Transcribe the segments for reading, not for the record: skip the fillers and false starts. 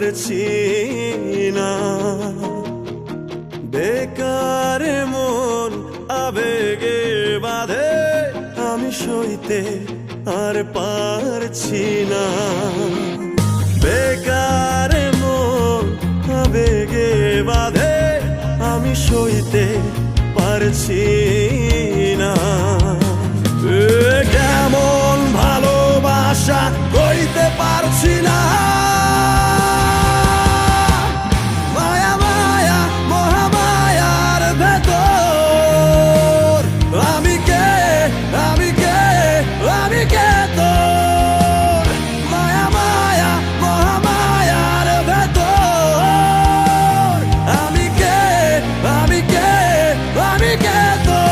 পারছি না। বেকার মন আবেগে বাঁধে, আমি সইতে আর পারছি না। বেকার মন আবেগে বাঁধে, আমি সইতে পারছি না। কেমন ভালোবাসা কইতে পারছি না। মায়া মায়া মহামায়ার ভেতর আমি কে, আমি কে, আমি কে তোর। মায়া মায়া মহামায়ার ভেতর আমি কে, আমি কে, আমি কে তোর।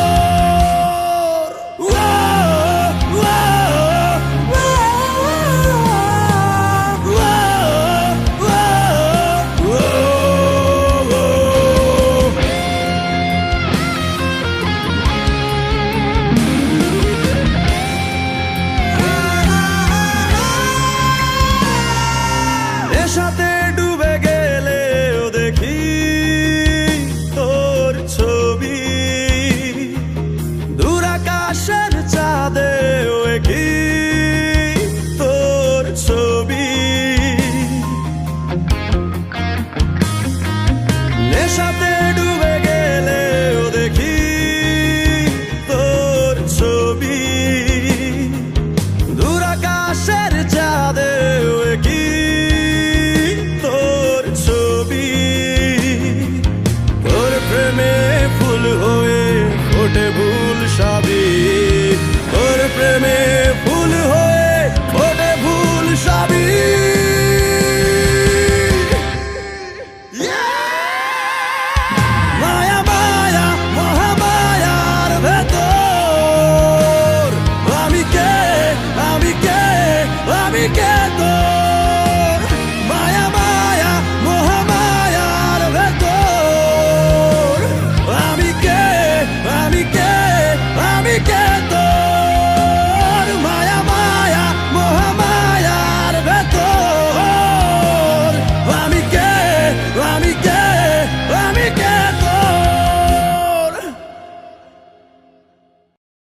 সাথে ডুবে গেলেও দেখি তোর ছবি, দূর আকাশের চাঁদেও কি তোর ছবি। নেশাতে ডুবে গেলেও দেখি তোর ছবি, দূর আকাশের চাঁদেও কি প্রেমে ফুল হয়ে ফোটে